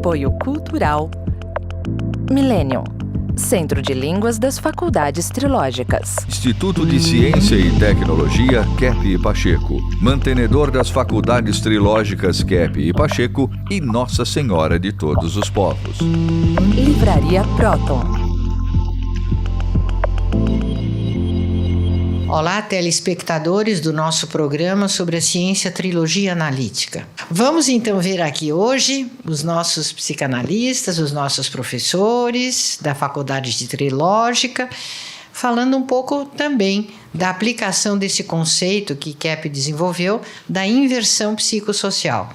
Apoio Cultural Millennium, Centro de Línguas das Faculdades Trilógicas. Instituto de Ciência e Tecnologia Kepp e Pacheco, mantenedor das Faculdades Trilógicas Kepp e Pacheco e Nossa Senhora de Todos os Povos. Livraria Próton. Olá, telespectadores do nosso programa sobre a ciência trilogia analítica. Vamos então ver aqui hoje os nossos psicanalistas, os nossos professores da Faculdade de Trilógica, falando um pouco também da aplicação desse conceito que Kepp desenvolveu da inversão psicossocial.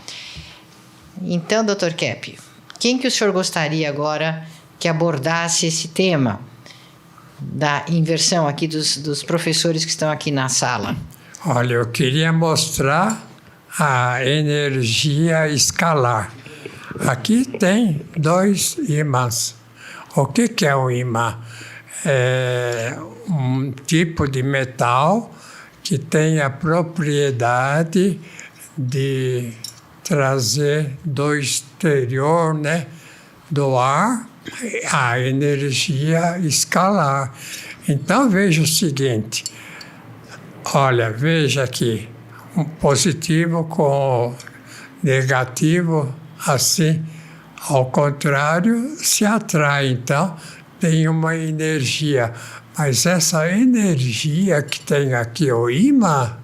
Então, Dr. Kepp, quem que o senhor gostaria agora que abordasse esse tema da inversão aqui dos professores que estão aqui na sala? Olha, eu queria mostrar a energia escalar. Aqui tem 2 ímãs. O que é um imã? É um tipo de metal que tem a propriedade de trazer do exterior, do ar, a energia escalar. Então, veja o seguinte. Olha, veja aqui. Um positivo com negativo, assim, ao contrário, se atrai. Então, tem uma energia. Mas essa energia que tem aqui, o ímã,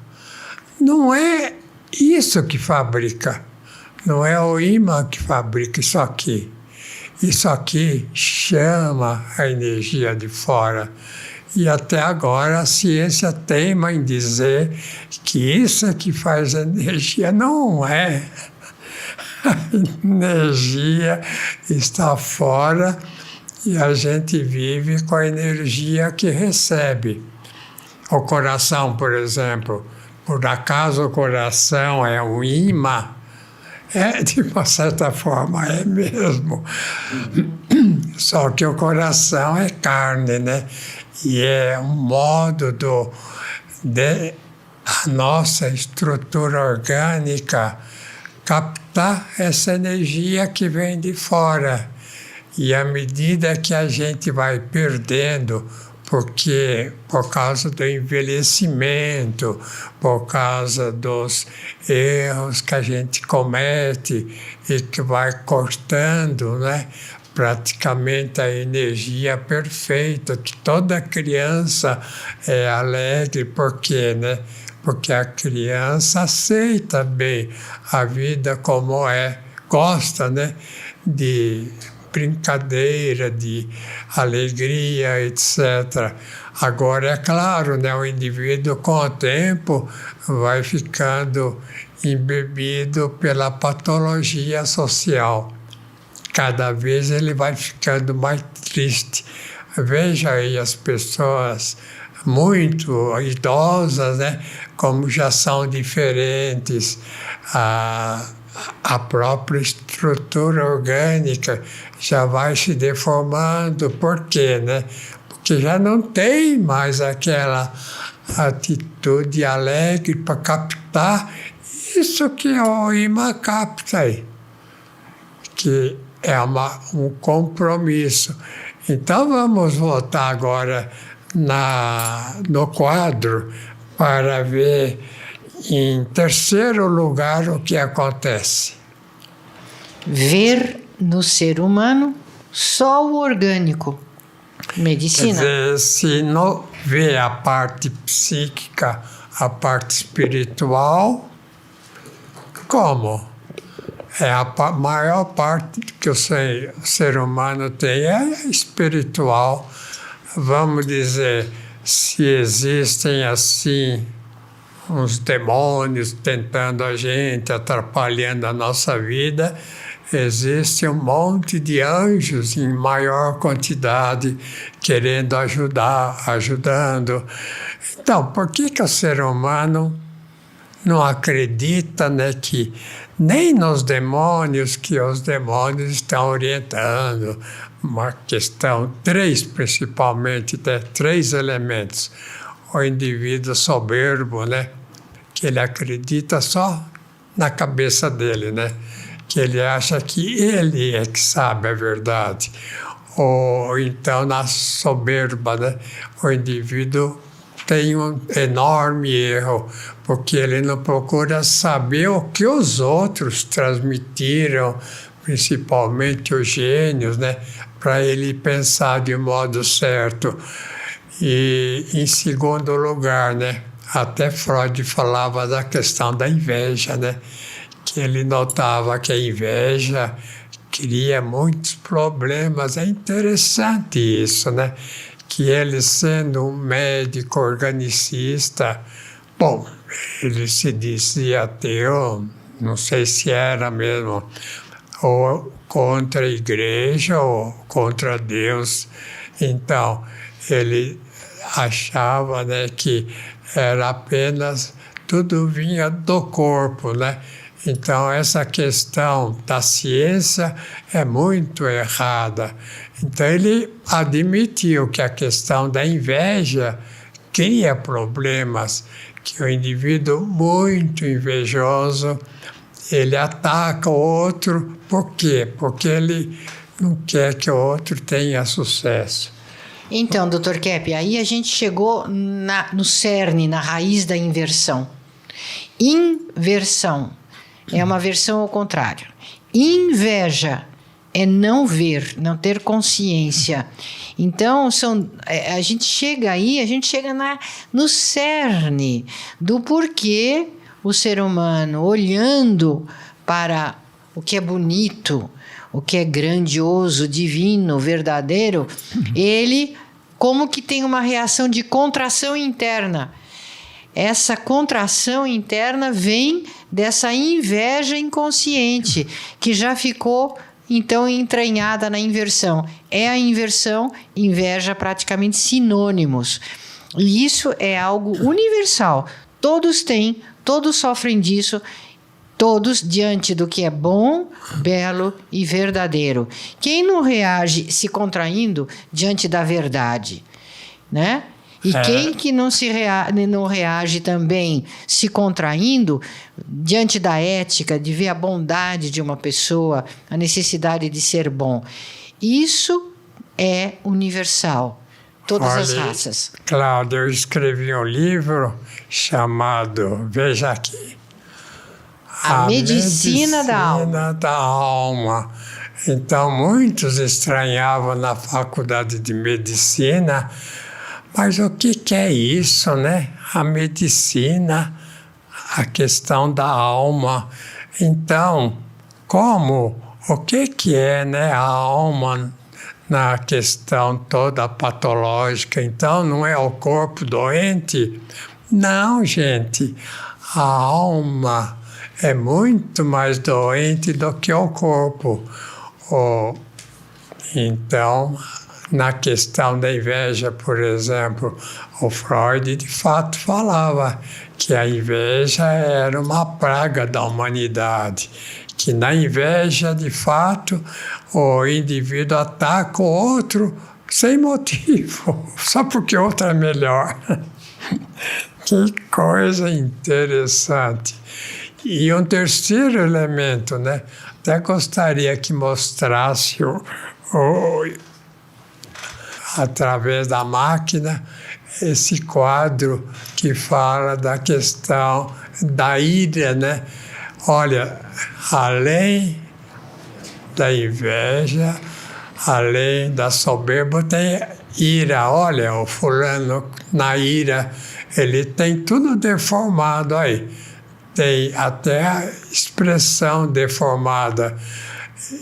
não é isso que fabrica. Não é o ímã que fabrica isso aqui. Isso aqui chama a energia de fora. E até agora a ciência teima em dizer que isso é que faz a energia. Não é. A energia está fora e a gente vive com a energia que recebe. O coração, por exemplo. Por acaso o coração é um imã? De uma certa forma, é mesmo. Só que o coração é carne, E é um modo de a nossa estrutura orgânica captar essa energia que vem de fora. E à medida que a gente vai perdendo, porque por causa do envelhecimento, por causa dos erros que a gente comete e que vai cortando, praticamente a energia perfeita, que toda criança é alegre, por quê, Porque a criança aceita bem a vida como é, gosta, de brincadeira, de alegria, etc. Agora, é claro, o indivíduo, com o tempo, vai ficando embebido pela patologia social. Cada vez ele vai ficando mais triste. Veja aí as pessoas muito idosas, como já são diferentes. A própria estrutura orgânica já vai se deformando. Por quê, Porque já não tem mais aquela atitude alegre para captar isso que o imã capta aí, que é um compromisso. Então, vamos voltar agora no quadro para ver, em terceiro lugar, o que acontece. Ver no ser humano só o orgânico. Medicina. Quer dizer, se não vê a parte psíquica, a parte espiritual, como? A maior parte que o ser humano tem é espiritual. Vamos dizer, se existem assim uns demônios tentando a gente, atrapalhando a nossa vida, existe um monte de anjos em maior quantidade querendo ajudando. Então, por que o ser humano não acredita, que nem nos demônios, que os demônios estão orientando? Uma questão, 3 principalmente, 3 elementos. O indivíduo soberbo, que ele acredita só na cabeça dele, que ele acha que ele é que sabe a verdade. Ou então, na soberba, né, o indivíduo tem um enorme erro, porque ele não procura saber o que os outros transmitiram, principalmente os gênios, né, para ele pensar de modo certo. E, em segundo lugar, né, até Freud falava da questão da inveja, né, que ele notava que a inveja cria muitos problemas. É interessante isso, né? Que ele, sendo um médico organicista, bom, ele se dizia ateu, não sei se era mesmo, ou contra a igreja ou contra Deus. Então, ele achava, né, que era apenas, tudo vinha do corpo, né? Então, essa questão da ciência é muito errada. Então, ele admitiu que a questão da inveja cria problemas, que o indivíduo muito invejoso, ele ataca o outro. Por quê? Porque ele não quer que o outro tenha sucesso. Então, Dr. Kepp, aí a gente chegou no cerne, na raiz da inversão. Inversão é uma versão ao contrário. Inveja é não ver, não ter consciência. Então, a gente chega aí, no cerne do porquê o ser humano, olhando para o que é bonito, o que é grandioso, divino, verdadeiro, ele como que tem uma reação de contração interna. Essa contração interna vem dessa inveja inconsciente, que já ficou, então, entranhada na inversão. É a inversão, inveja, praticamente sinônimos. E isso é algo universal. Todos têm, todos sofrem disso, todos diante do que é bom, belo e verdadeiro. Quem não reage se contraindo diante da verdade, né? E quem que não reage também se contraindo diante da ética, de ver a bondade de uma pessoa, a necessidade de ser bom. Isso é universal, todas as raças. Cláudia, eu escrevi um livro chamado, veja aqui, A Medicina da Alma. Então, muitos estranhavam na faculdade de medicina, mas o que é isso, né? A medicina, a questão da alma. Então, o que é, né, a alma na questão toda patológica? Então, não é o corpo doente? Não, gente. A alma é muito mais doente do que o corpo. Então, na questão da inveja, por exemplo, o Freud de fato falava que a inveja era uma praga da humanidade, que na inveja, de fato, o indivíduo ataca o outro sem motivo, só porque o outro é melhor. Que coisa interessante. E um terceiro elemento, né? Até gostaria que mostrasse através da máquina, esse quadro que fala da questão da ira, né? Olha, além da inveja, além da soberba, tem ira. Olha, o fulano na ira, ele tem tudo deformado aí. Tem até a expressão deformada.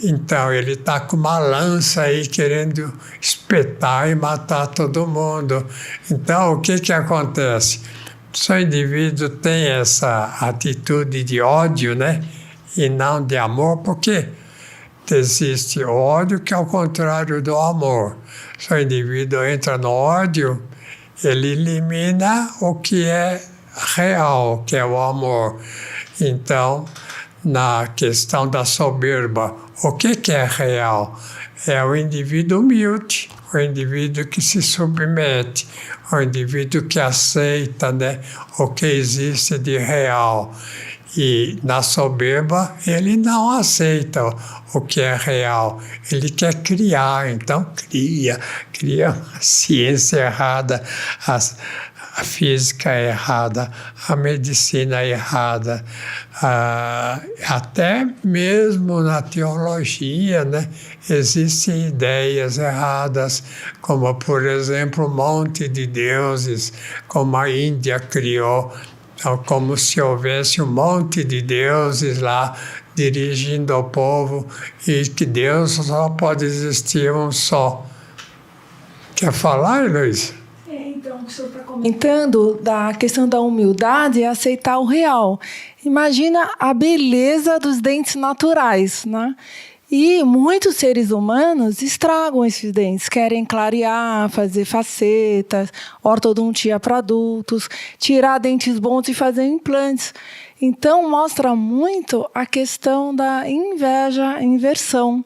Então, ele está com uma lança aí querendo espetar e matar todo mundo. Então, o que acontece? Se o indivíduo tem essa atitude de ódio, né? E não de amor, porque existe ódio que é o contrário do amor. Se o indivíduo entra no ódio, ele elimina o que é real, que é o amor. Então, na questão da soberba, o que é real? É o indivíduo humilde, o indivíduo que se submete, o indivíduo que aceita, né, o que existe de real. E na soberba ele não aceita o que é real, ele quer criar, então cria uma ciência errada, a física errada, a medicina errada, até mesmo na teologia, né, existem ideias erradas, como, por exemplo, o monte de deuses, como a Índia criou, como se houvesse um monte de deuses lá dirigindo o povo e que Deus só pode existir um só. Quer falar, Luiz? Então, o que o senhor está comentando da questão da humildade e aceitar o real. Imagina a beleza dos dentes naturais, né? E muitos seres humanos estragam esses dentes, querem clarear, fazer facetas, ortodontia para adultos, tirar dentes bons e fazer implantes. Então, mostra muito a questão da inveja, inversão.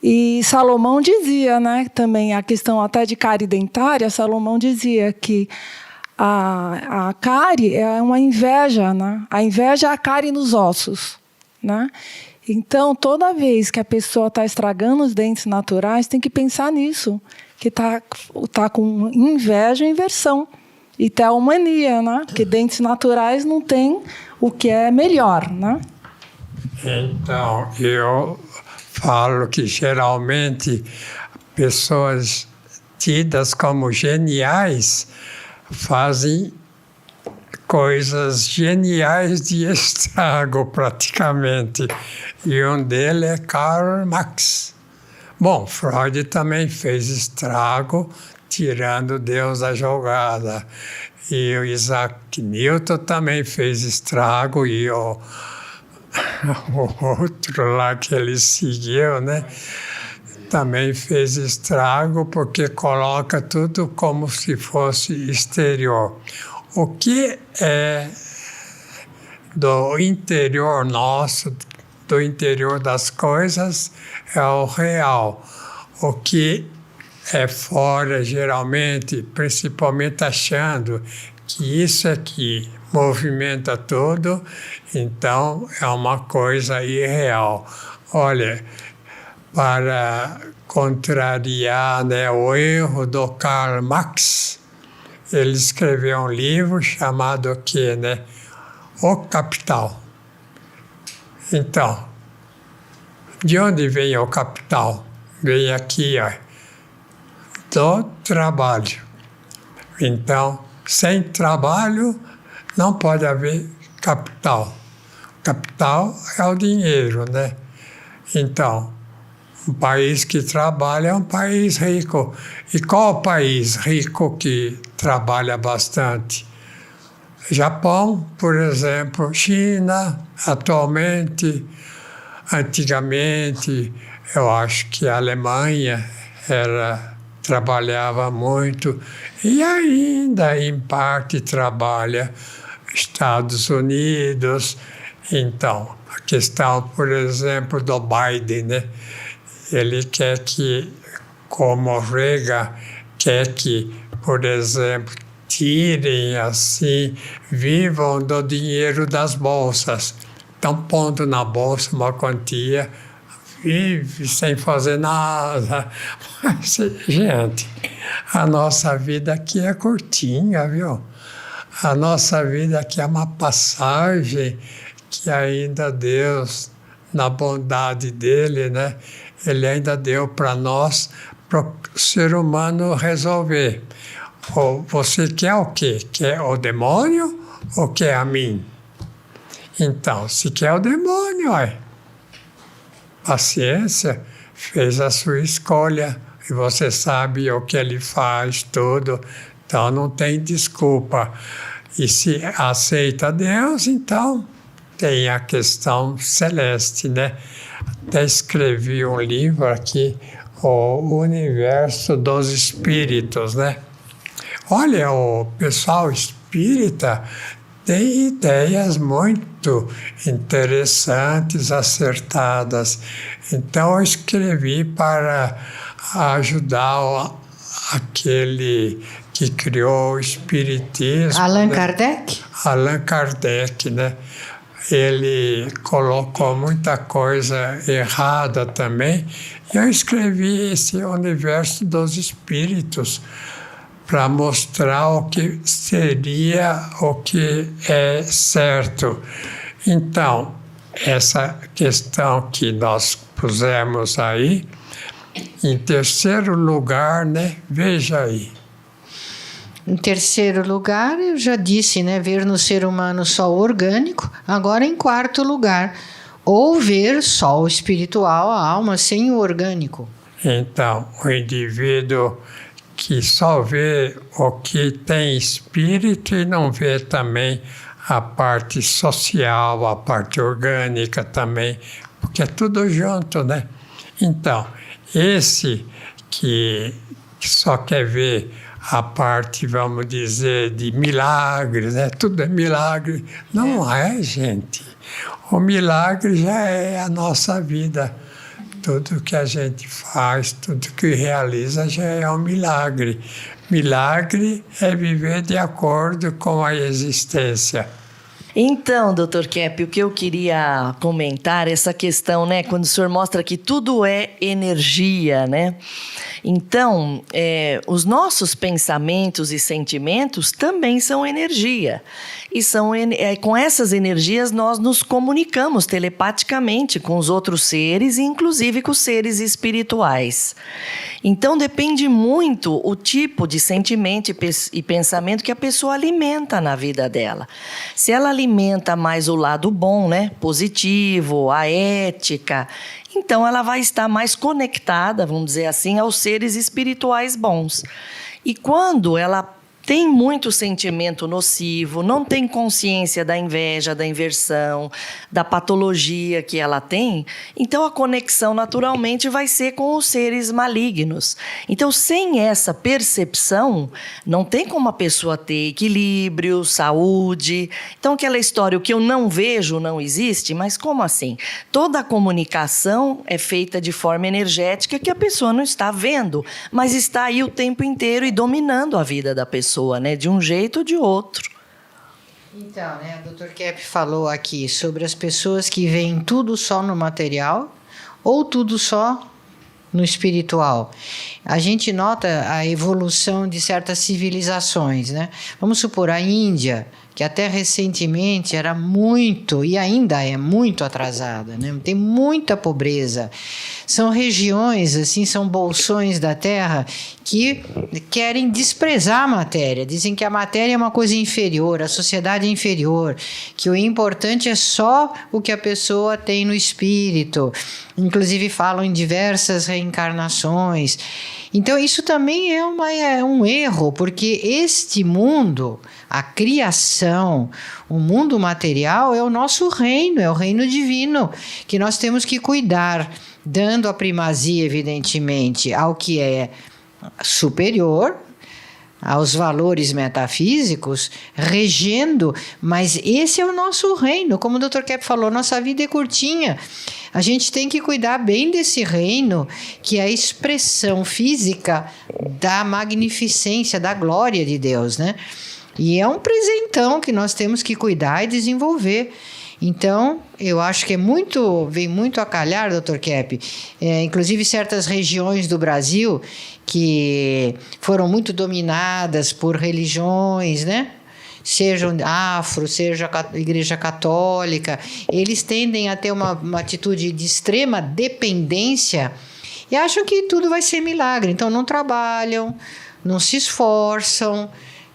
E Salomão dizia, né, também a questão até de cárie dentária, Salomão dizia que a cárie é uma inveja, né? A inveja é a cárie nos ossos, né? Então, toda vez que a pessoa está estragando os dentes naturais, tem que pensar nisso, que tá com inveja e inversão. E teomania, né? Porque dentes naturais não tem o que é melhor, né? Então, eu falo que geralmente pessoas tidas como geniais fazem coisas geniais de estrago, praticamente. E um deles é Karl Marx. Bom, Freud também fez estrago, tirando Deus da jogada. E o Isaac Newton também fez estrago, e o outro lá que ele seguiu, né, também fez estrago, porque coloca tudo como se fosse exterior. O que é do interior nosso, do interior das coisas, é o real. O que é fora, geralmente, principalmente achando que isso aqui movimenta tudo, então é uma coisa irreal. Olha, para contrariar, né, o erro do Karl Marx, ele escreveu um livro chamado o quê, né? O Capital. Então, de onde vem o capital? Vem aqui, ó, do trabalho. Então, sem trabalho não pode haver capital. Capital é o dinheiro, né? Então, um país que trabalha é um país rico. E qual o país rico que trabalha bastante? Japão, por exemplo, China, atualmente, antigamente, eu acho que a Alemanha trabalhava muito e ainda, em parte, trabalha Estados Unidos. Então, a questão, por exemplo, do Biden, né? Ele quer que, como Reagan, quer que, por exemplo, tirem assim, vivam do dinheiro das bolsas. Estão pondo na bolsa uma quantia, vive sem fazer nada. Mas, gente, a nossa vida aqui é curtinha, viu? A nossa vida aqui é uma passagem que ainda Deus, na bondade dele, né? Ele ainda deu para nós, para o ser humano resolver. Ou você quer o quê? Quer o demônio ou quer a mim? Então, se quer o demônio, paciência, fez a sua escolha e você sabe o que ele faz, tudo, então não tem desculpa. E se aceita Deus, então tem a questão celeste, né? Até escrevi um livro aqui, O Universo dos Espíritos, né? Olha, o pessoal espírita tem ideias muito interessantes, acertadas. Então, eu escrevi para ajudar aquele que criou o Espiritismo. Allan Kardec? Allan Kardec, né? ele colocou muita coisa errada também. E eu escrevi esse universo dos espíritos para mostrar o que seria o que é certo. Então, essa questão que nós pusemos aí, em terceiro lugar, né? Veja aí. Em terceiro lugar, eu já disse, né? Ver no ser humano só o orgânico. Agora, em quarto lugar, ou ver só o espiritual, a alma, sem o orgânico. Então, o indivíduo que só vê o que tem espírito e não vê também a parte social, a parte orgânica também, porque é tudo junto, né? Então, esse que só quer ver a parte, vamos dizer, de milagres, né? Tudo é milagre. Não é, gente. O milagre já é a nossa vida. Tudo que a gente faz, tudo que realiza já é um milagre. Milagre é viver de acordo com a existência. Então, Dr. Kepp, o que eu queria comentar é essa questão, né? Quando o senhor mostra que tudo é energia, né? Então, os nossos pensamentos e sentimentos também são energia. E com essas energias nós nos comunicamos telepaticamente com os outros seres, inclusive com os seres espirituais. Então, depende muito o tipo de sentimento e pensamento que a pessoa alimenta na vida dela. Se ela alimenta mais o lado bom, né? Positivo, a ética, então ela vai estar mais conectada, vamos dizer assim, aos seres espirituais bons. E quando ela tem muito sentimento nocivo, não tem consciência da inveja, da inversão, da patologia que ela tem, então a conexão naturalmente vai ser com os seres malignos. Então, sem essa percepção, não tem como a pessoa ter equilíbrio, saúde. Então, aquela história, o que eu não vejo não existe, mas como assim? Toda a comunicação é feita de forma energética que a pessoa não está vendo, mas está aí o tempo inteiro e dominando a vida da pessoa. Né, de um jeito ou de outro. Então, né, o Dr. Kepp falou aqui sobre as pessoas que veem tudo só no material ou tudo só no espiritual. A gente nota a evolução de certas civilizações, né? Vamos supor a Índia, que até recentemente era muito, e ainda é muito atrasada, né? Tem muita pobreza. São regiões, assim, são bolsões da terra que querem desprezar a matéria. Dizem que a matéria é uma coisa inferior, a sociedade é inferior, que o importante é só o que a pessoa tem no espírito. Inclusive falam em diversas reencarnações. Então, isso também é um erro, porque este mundo, a criação, o mundo material é o nosso reino, é o reino divino, que nós temos que cuidar, dando a primazia, evidentemente, ao que é superior, aos valores metafísicos, regendo, mas esse é o nosso reino. Como o Dr. Kepp falou, nossa vida é curtinha. A gente tem que cuidar bem desse reino, que é a expressão física da magnificência, da glória de Deus, né? E é um presentão que nós temos que cuidar e desenvolver. Então, eu acho que vem muito a calhar, Dr. Kepp, inclusive certas regiões do Brasil que foram muito dominadas por religiões, né? Seja afro, seja a Igreja Católica, eles tendem a ter uma atitude de extrema dependência e acham que tudo vai ser milagre. Então, não trabalham, não se esforçam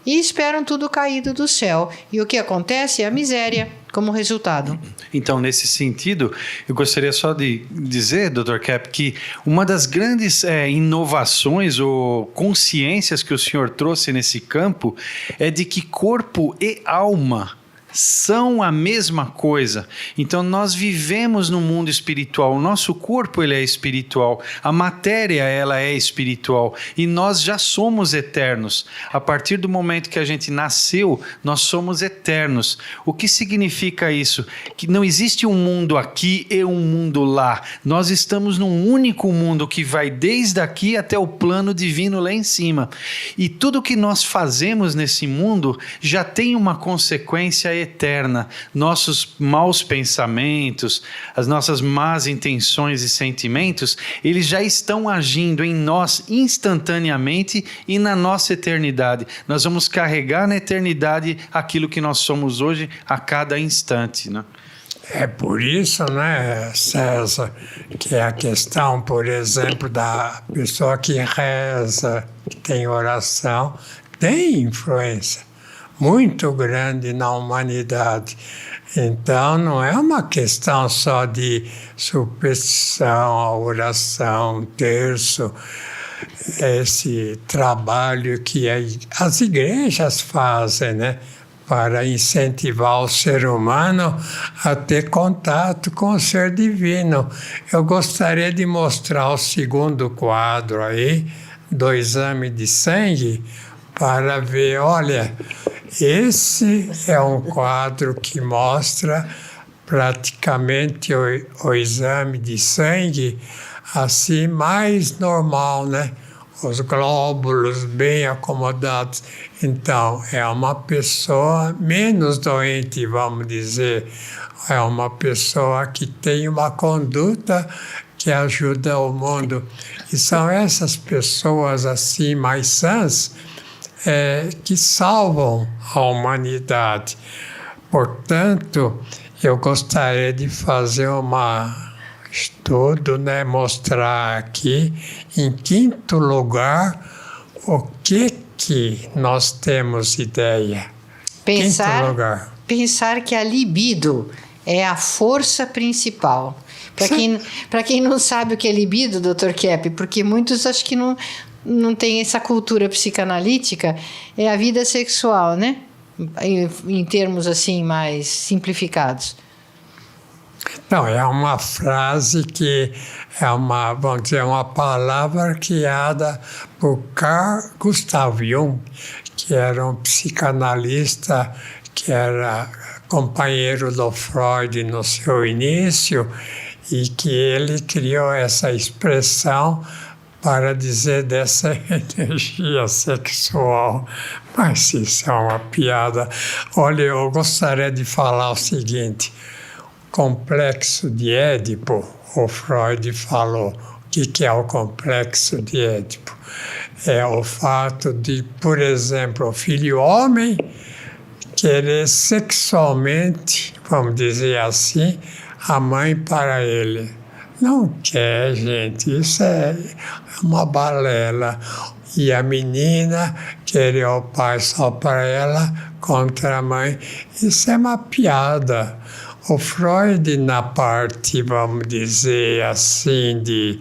e esperam tudo caído do céu. E o que acontece é a miséria como resultado. Então, nesse sentido, eu gostaria só de dizer, Dr. Kepp, que uma das grandes inovações ou consciências que o senhor trouxe nesse campo é de que corpo e alma são a mesma coisa. Então nós vivemos no mundo espiritual, o nosso corpo ele é espiritual, a matéria ela é espiritual e nós já somos eternos. A partir do momento que a gente nasceu, nós somos eternos. O que significa isso? Que não existe um mundo aqui e um mundo lá. Nós estamos num único mundo que vai desde aqui até o plano divino lá em cima. E tudo que nós fazemos nesse mundo já tem uma consequência eterna. Nossos maus pensamentos, as nossas más intenções e sentimentos, eles já estão agindo em nós instantaneamente e na nossa eternidade. Nós vamos carregar na eternidade aquilo que nós somos hoje a cada instante, né? É por isso, né, César, que a questão, por exemplo, da pessoa que reza, que tem oração, tem influência muito grande na humanidade. Então, não é uma questão só de superstição, a oração, um terço, esse trabalho que as igrejas fazem, né? Para incentivar o ser humano a ter contato com o ser divino. Eu gostaria de mostrar o segundo quadro aí, do exame de sangue, para ver, olha, esse é um quadro que mostra praticamente o exame de sangue assim mais normal, né? Os glóbulos bem acomodados. Então, é uma pessoa menos doente, vamos dizer. É uma pessoa que tem uma conduta que ajuda o mundo. E são essas pessoas assim mais sãs que salvam a humanidade. Portanto, eu gostaria de fazer estudo, né, mostrar aqui, em quinto lugar, o que nós temos ideia. Quinto lugar. Pensar que a libido é a força principal. Para quem não sabe o que é libido, Dr. Kepp, porque muitos acho que não tem essa cultura psicanalítica, é a vida sexual, né? Em termos assim mais simplificados. Não, é uma frase que vamos dizer, uma palavra criada por Carl Gustav Jung, que era um psicanalista, que era companheiro do Freud no seu início, e que ele criou essa expressão para dizer dessa energia sexual. Mas isso é uma piada. Olha, eu gostaria de falar o seguinte: complexo de Édipo, o Freud falou. O que é o complexo de Édipo? É o fato de, por exemplo, o filho homem querer sexualmente, vamos dizer assim, a mãe para ele. Não quer, gente, isso é uma balela. E a menina querer o pai só para ela, contra a mãe. Isso é uma piada. O Freud, na parte, vamos dizer assim, de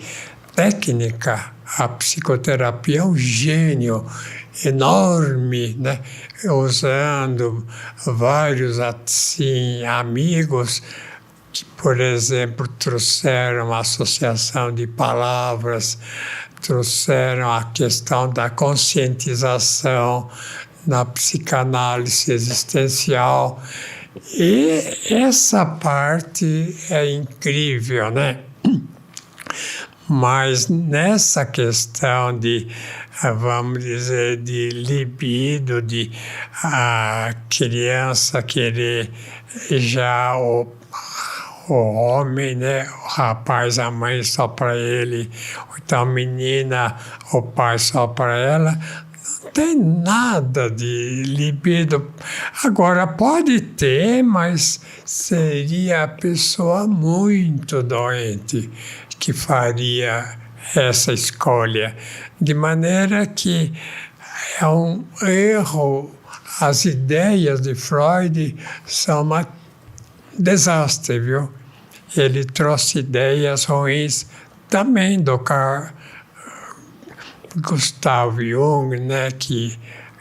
técnica, a psicoterapia é um gênio enorme, né? Usando vários assim, amigos que, por exemplo, trouxeram a associação de palavras, trouxeram a questão da conscientização na psicanálise existencial. E essa parte é incrível, né? Mas nessa questão de, vamos dizer, de libido, de a criança querer já o homem, né? O rapaz, a mãe só para ele, ou então a menina, o pai só para ela, não tem nada de libido. Agora, pode ter, mas seria a pessoa muito doente que faria essa escolha. De maneira que é um erro. As ideias de Freud são um desastre, viu? Ele trouxe ideias ruins também do Carl Gustav Jung, né, que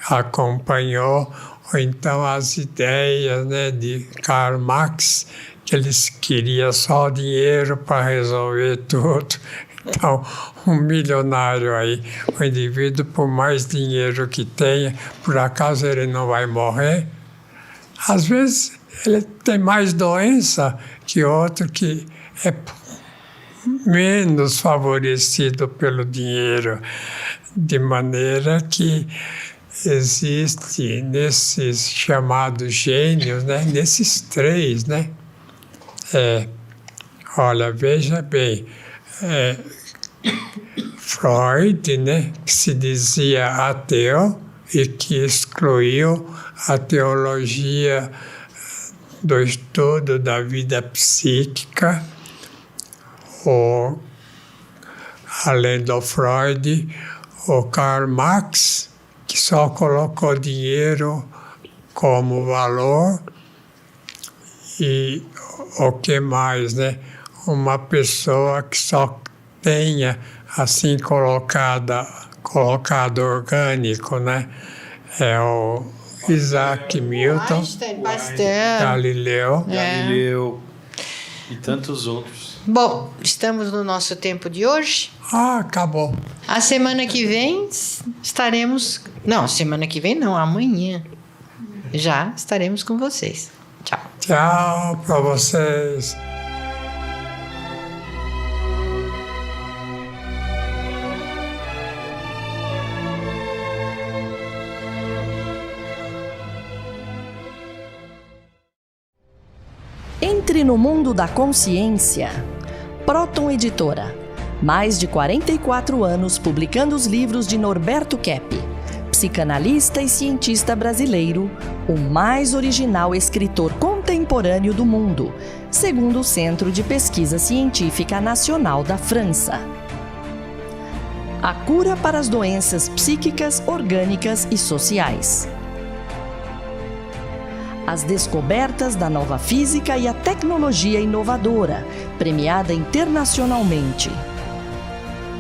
acompanhou, ou então as ideias, né, de Karl Marx, que eles queriam só dinheiro para resolver tudo. Então, um milionário aí, o indivíduo, por mais dinheiro que tenha, por acaso ele não vai morrer? Às vezes ele tem mais doença que outro que é menos favorecido pelo dinheiro, de maneira que existe nesses chamados gênios, né? Nesses três, né? Olha, veja bem, Freud, né, que se dizia ateu e que excluiu a teologia do estudo da vida psíquica, além do Freud, o Karl Marx, que só colocou dinheiro como valor, e o que mais, né? Uma pessoa que só tenha assim colocado orgânico, né? É o Isaac Newton, Einstein, Pasteur. Galileu. Galileu e tantos outros. Bom, estamos no nosso tempo de hoje. Acabou. A semana que vem estaremos... Não, semana que vem não, amanhã. Já estaremos com vocês. Tchau. Tchau para vocês. Entre no mundo da consciência. Próton Editora. Mais de 44 anos publicando os livros de Norberto Kepp, psicanalista e cientista brasileiro, o mais original escritor contemporâneo do mundo, segundo o Centro de Pesquisa Científica Nacional da França. A cura para as doenças psíquicas, orgânicas e sociais. As descobertas da nova física e a tecnologia inovadora, premiada internacionalmente.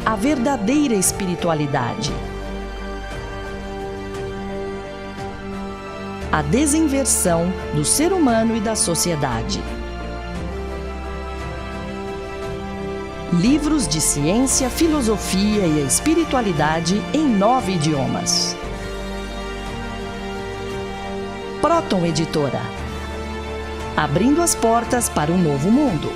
A verdadeira espiritualidade. A desinversão do ser humano e da sociedade. Livros de ciência, filosofia e a espiritualidade em 9 idiomas. Próton Editora. Abrindo as portas para um novo mundo.